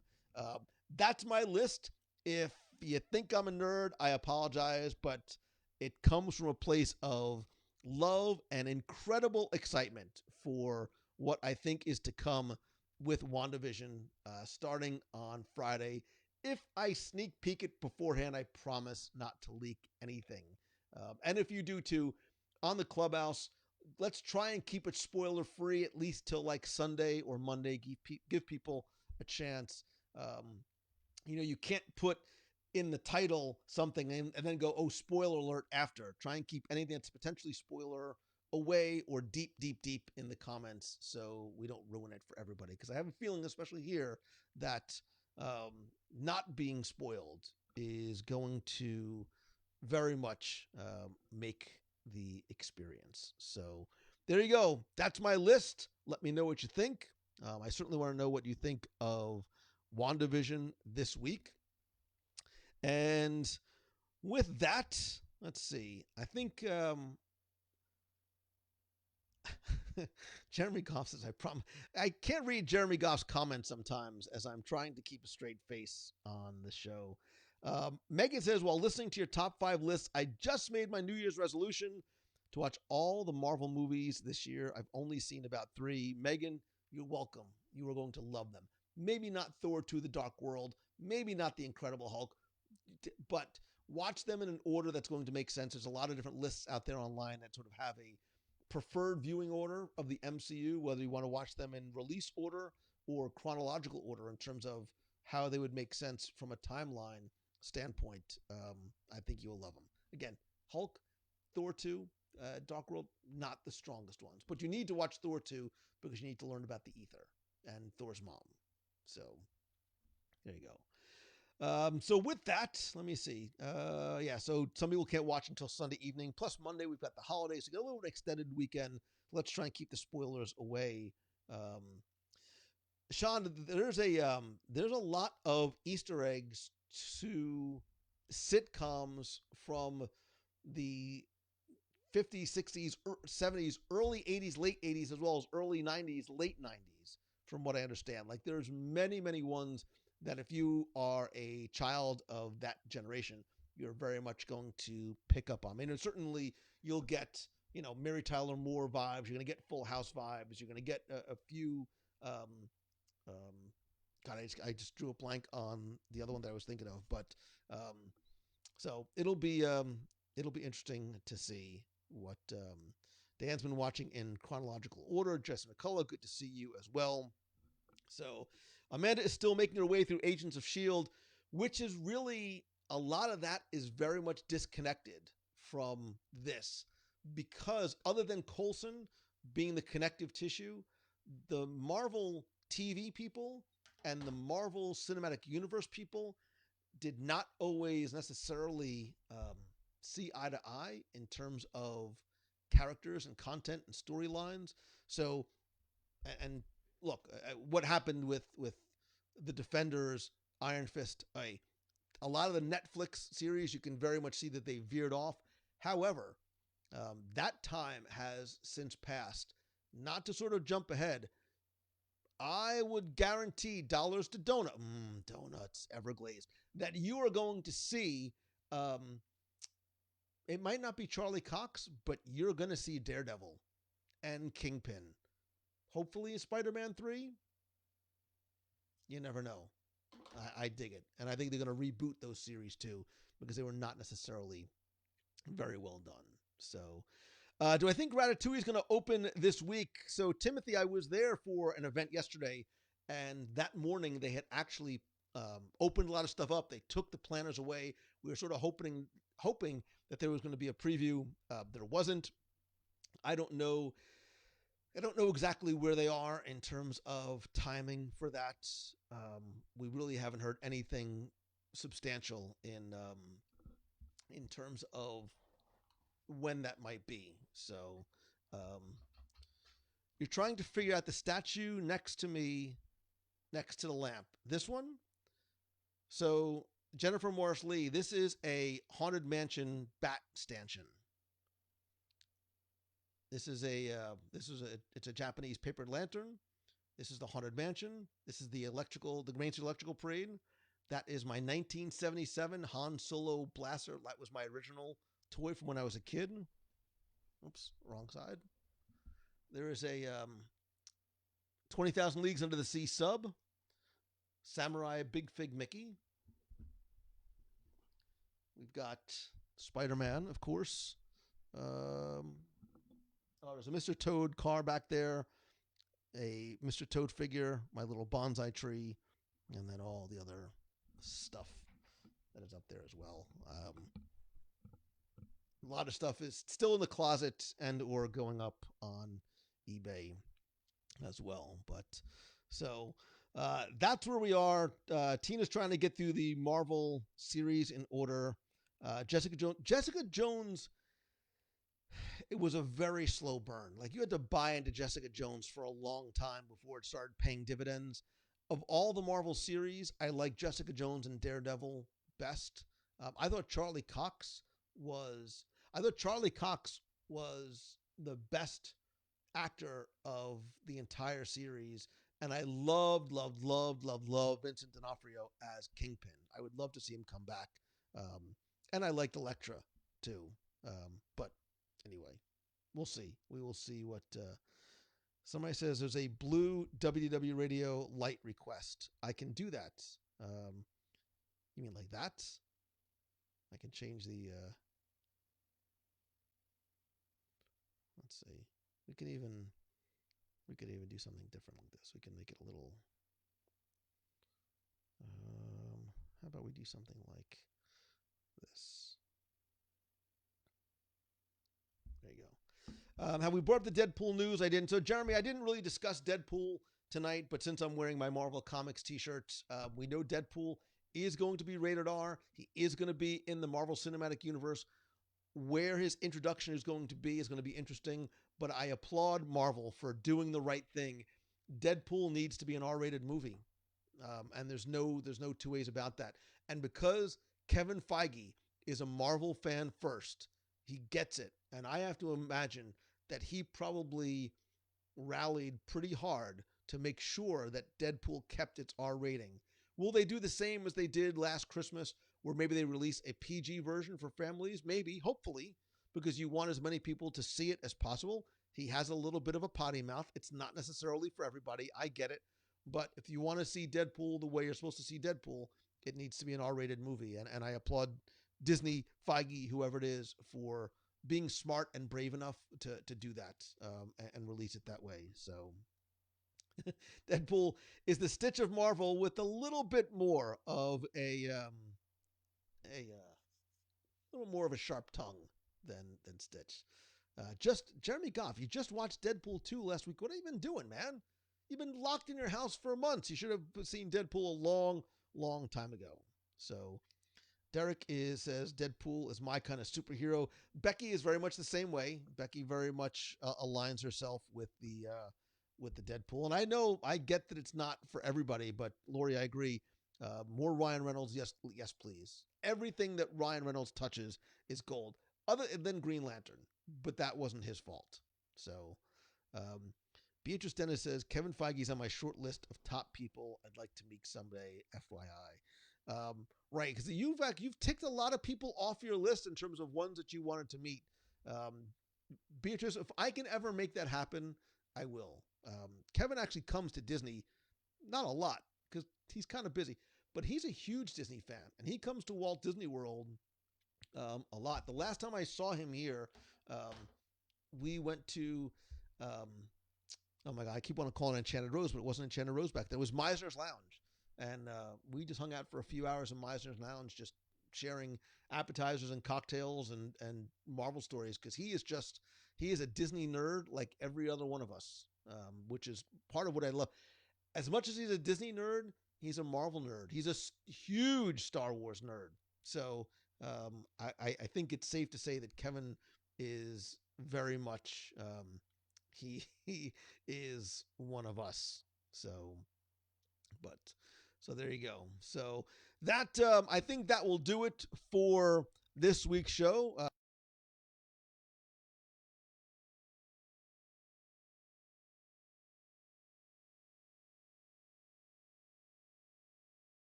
That's my list. If you think I'm a nerd, I apologize, but it comes from a place of love and incredible excitement for what I think is to come with WandaVision starting on Friday. If I sneak peek it beforehand, I promise not to leak anything. And if you do too, on the Clubhouse, let's try and keep it spoiler free at least till like Sunday or Monday. Give people a chance. You can't put in the title something and then go, oh, spoiler alert after. Try and keep anything that's potentially spoiler away or deep in the comments so we don't ruin it for everybody. Because I have a feeling, especially here, that not being spoiled is going to very much make the experience. So there you go. That's my list. Let me know what you think. I certainly want to know what you think of WandaVision this week. And with that, let's see. I think Jeremy Goff says, I can't read Jeremy Goff's comments sometimes as I'm trying to keep a straight face on the show. Megan says, while listening to your top 5 lists, I just made my New Year's resolution to watch all the Marvel movies this year. I've only seen about 3. Megan, you're welcome. You are going to love them. maybe not Thor 2 The Dark World, maybe not The Incredible Hulk, but watch them in an order that's going to make sense. There's a lot of different lists out there online that sort of have a preferred viewing order of the MCU, whether you want to watch them in release order or chronological order in terms of how they would make sense from a timeline standpoint. I think you'll love them. Again, Hulk, Thor 2, Dark World, not the strongest ones. But you need to watch Thor 2 because you need to learn about the ether and Thor's mom. So there you go. So with that, let me see. So some people can't watch until Sunday evening. Plus Monday, we've got the holidays. So get a little extended weekend. Let's try and keep the spoilers away. Sean, there's a lot of Easter eggs to sitcoms from the 50s, 60s, 70s, early 80s, late 80s, as well as early 90s, late 90s, from what I understand. Like there's many, many ones that if you are a child of that generation, you're very much going to pick up on. I mean, and certainly you'll get, Mary Tyler Moore vibes. You're going to get Full House vibes. You're going to get a few, God, I just drew a blank on the other one that I was thinking of, but so it'll be interesting to see what Dan's been watching in chronological order. Jess McCullough, good to see you as well. So Amanda is still making her way through Agents of S.H.I.E.L.D., which is really, a lot of that is very much disconnected from this because other than Coulson being the connective tissue, the Marvel TV people and the Marvel Cinematic Universe people did not always necessarily see eye to eye in terms of characters and content and storylines. So, and look, what happened with the Defenders, Iron Fist, a lot of the Netflix series, you can very much see that they veered off. However, that time has since passed. Not to sort of jump ahead, I would guarantee dollars to donuts, Everglazed, that you are going to see, it might not be Charlie Cox, but you're going to see Daredevil and Kingpin. Hopefully Spider-Man 3. You never know. I dig it. And I think they're going to reboot those series too, because they were not necessarily very well done. So, do I think Ratatouille is going to open this week? So, Timothy, I was there for an event yesterday, and that morning they had actually opened a lot of stuff up. They took the planners away. We were sort of hoping that there was going to be a preview. There wasn't. I don't know exactly where they are in terms of timing for that. We really haven't heard anything substantial in terms of when that might be. So you're trying to figure out the statue next to me, next to the lamp. This one? So Jennifer Morris Lee, this is a Haunted Mansion bat stanchion. It's a Japanese paper lantern. This is the Haunted Mansion. This is the Main Street Electrical Parade. That is my 1977 Han Solo blaster. That was my original toy from when I was a kid. Oops, wrong side. There is a 20,000 Leagues Under the Sea sub. Samurai Big Fig Mickey. We've got Spider-Man, of course. There's a Mr. Toad car back there, a Mr. Toad figure, my little bonsai tree, and then all the other stuff that is up there as well. A lot of stuff is still in the closet and or going up on eBay as well. But so that's where we are. Tina's trying to get through the Marvel series in order. Jessica Jones, it was a very slow burn. Like, you had to buy into Jessica Jones for a long time before it started paying dividends. Of all the Marvel series, I like Jessica Jones and Daredevil best. I thought Charlie Cox was the best actor of the entire series. And I loved Vincent D'Onofrio as Kingpin. I would love to see him come back. And I liked Elektra too. But anyway, we'll see. We will see what Somebody says there's a blue WDW Radio light request. I can do that. You mean like that? I can change the. Let's see. We could even do something different like this. We can make it a little. How about we do something like this? There you go. Have we brought up the Deadpool news? I didn't. So, Jeremy, I didn't really discuss Deadpool tonight, but since I'm wearing my Marvel Comics t-shirt, we know Deadpool is going to be rated R. He is going to be in the Marvel Cinematic Universe. Where his introduction is going to be interesting, but I applaud Marvel for doing the right thing. Deadpool needs to be an R-rated movie, and there's no two ways about that. And because Kevin Feige is a Marvel fan first, he gets it. And I have to imagine that he probably rallied pretty hard to make sure that Deadpool kept its R rating. Will they do the same as they did last Christmas, where maybe they release a PG version for families? Maybe, hopefully, because you want as many people to see it as possible. He has a little bit of a potty mouth. It's not necessarily for everybody. I get it. But if you want to see Deadpool the way you're supposed to see Deadpool, it needs to be an R-rated movie. And I applaud Disney, Feige, whoever it is, for being smart and brave enough to do that and release it that way. So Deadpool is the Stitch of Marvel with a little bit more of a little more of a sharp tongue than Stitch. Just Jeremy Goff, you just watched Deadpool 2 last week. What have you been doing, man? You've been locked in your house for months. You should have seen Deadpool a long time ago. So Derek says Deadpool is my kind of superhero. Becky is very much the same way. Becky very much aligns herself with the Deadpool. And I get that it's not for everybody, but Lori, I agree. More Ryan Reynolds, yes, please. Everything that Ryan Reynolds touches is gold, other than Green Lantern, but that wasn't his fault. So, Beatrice Dennis says Kevin Feige's on my short list of top people I'd like to meet someday. FYI, right? Because you've ticked a lot of people off your list in terms of ones that you wanted to meet. Beatrice, if I can ever make that happen, I will. Kevin actually comes to Disney, not a lot because he's kind of busy, but he's a huge Disney fan, and he comes to Walt Disney World a lot. The last time I saw him here, we went to, oh my God, I keep wanting to call it Enchanted Rose, but it wasn't Enchanted Rose back then. It was Meisner's Lounge, and we just hung out for a few hours in Meisner's Lounge, just sharing appetizers and cocktails and Marvel stories, because he is a Disney nerd like every other one of us, which is part of what I love. As much as he's a Disney nerd, he's a Marvel nerd. He's a huge Star Wars nerd. So I think it's safe to say that Kevin is very much, he is one of us. So there you go. So that, I think that will do it for this week's show.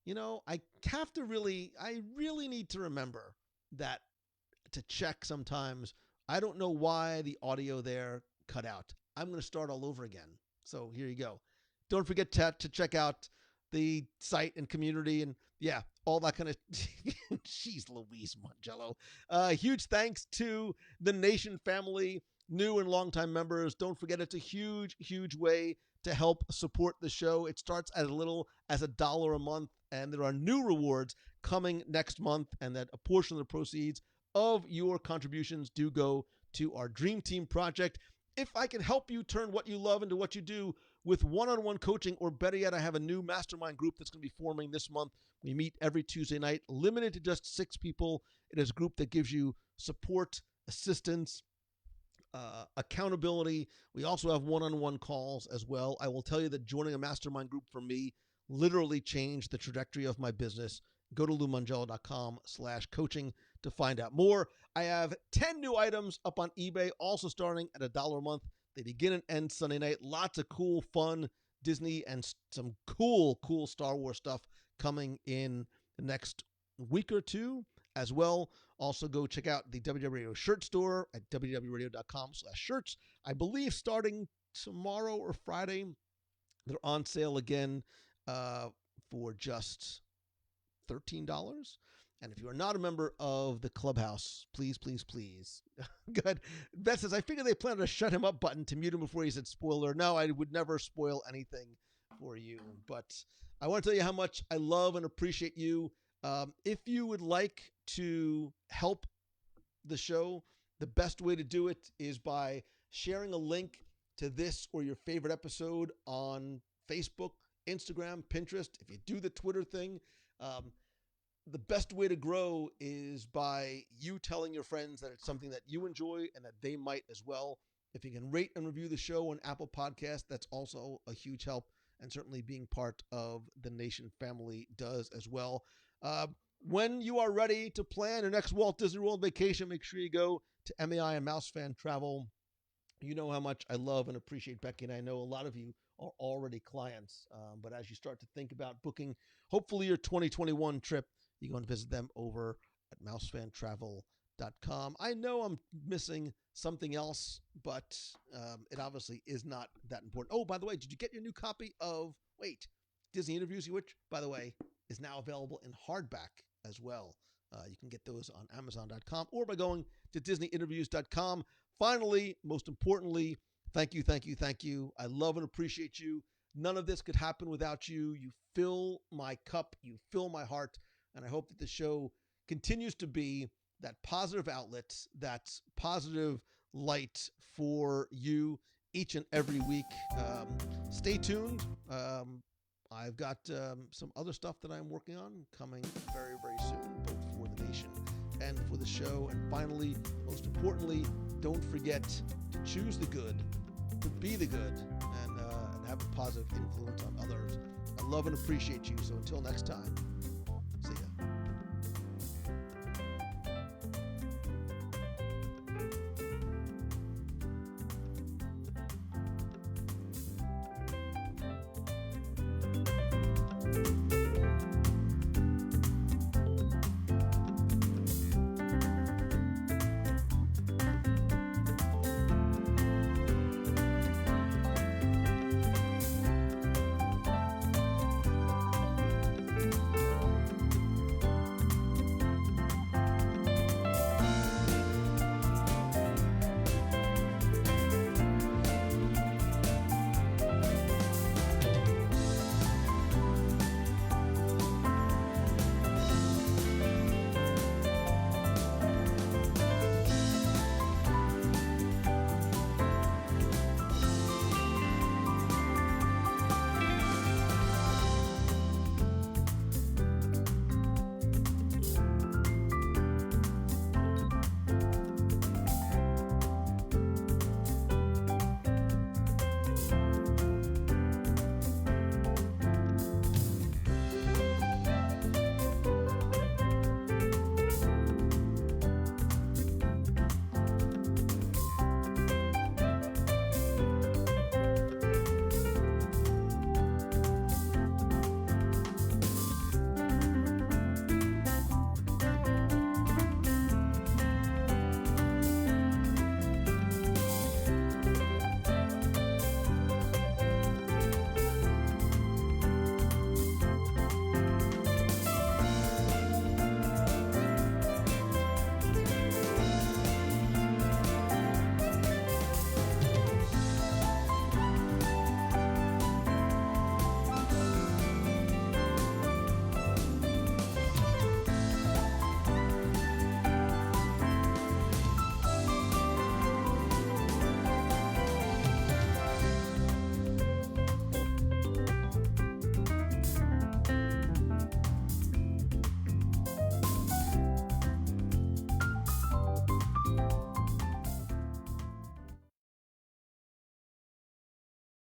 I really need to remember that to check sometimes. I don't know why the audio there cut out. I'm going to start all over again. So here you go. Don't forget to check out the site and community and all that kind of, jeez Louise Mangello. Huge thanks to the Nation family, new and longtime members. Don't forget, it's a huge, huge way to help support the show. It starts as little as $1 a month, and there are new rewards coming next month, and that a portion of the proceeds of your contributions do go to our Dream Team project. If I can help you turn what you love into what you do, with one-on-one coaching, or better yet, I have a new mastermind group that's going to be forming this month. We meet every Tuesday night, limited to just 6 people. It is a group that gives you support, assistance, accountability. We also have one-on-one calls as well. I will tell you that joining a mastermind group for me literally changed the trajectory of my business. Go to LouMongello.com/coaching to find out more. I have 10 new items up on eBay, also starting at $1 a month. They begin and end Sunday night. Lots of cool, fun Disney and some cool Star Wars stuff coming in the next week or two as well. Also, go check out the WDW Radio shirt store at WDWRadio.com/shirts. I believe starting tomorrow or Friday, they're on sale again for just $13. And if you are not a member of the clubhouse, please. Good. Beth says, I figured they planned a shut him up button to mute him before he said spoiler. No, I would never spoil anything for you. But I want to tell you how much I love and appreciate you. If you would like to help the show, the best way to do it is by sharing a link to this or your favorite episode on Facebook, Instagram, Pinterest. If you do the Twitter thing, the best way to grow is by you telling your friends that it's something that you enjoy and that they might as well. If you can rate and review the show on Apple Podcasts, that's also a huge help, and certainly being part of the Nation family does as well. When you are ready to plan your next Walt Disney World vacation, make sure you go to MEI and Mouse Fan Travel. You know how much I love and appreciate Becky, and I know a lot of you are already clients. But as you start to think about booking, hopefully your 2021 trip, you go and visit them over at mousefantravel.com. I know I'm missing something else, but it obviously is not that important. Oh, by the way, did you get your new copy of Disney Interviews, which, by the way, is now available in hardback as well. You can get those on Amazon.com or by going to DisneyInterviews.com. Finally, most importantly, thank you. I love and appreciate you. None of this could happen without you. You fill my cup. You fill my heart. And I hope that the show continues to be that positive outlet, that positive light for you each and every week. Stay tuned. I've got some other stuff that I'm working on coming very, very soon, both for the Nation and for the show. And finally, most importantly, don't forget to choose the good, to be the good, and have a positive influence on others. I love and appreciate you. So until next time,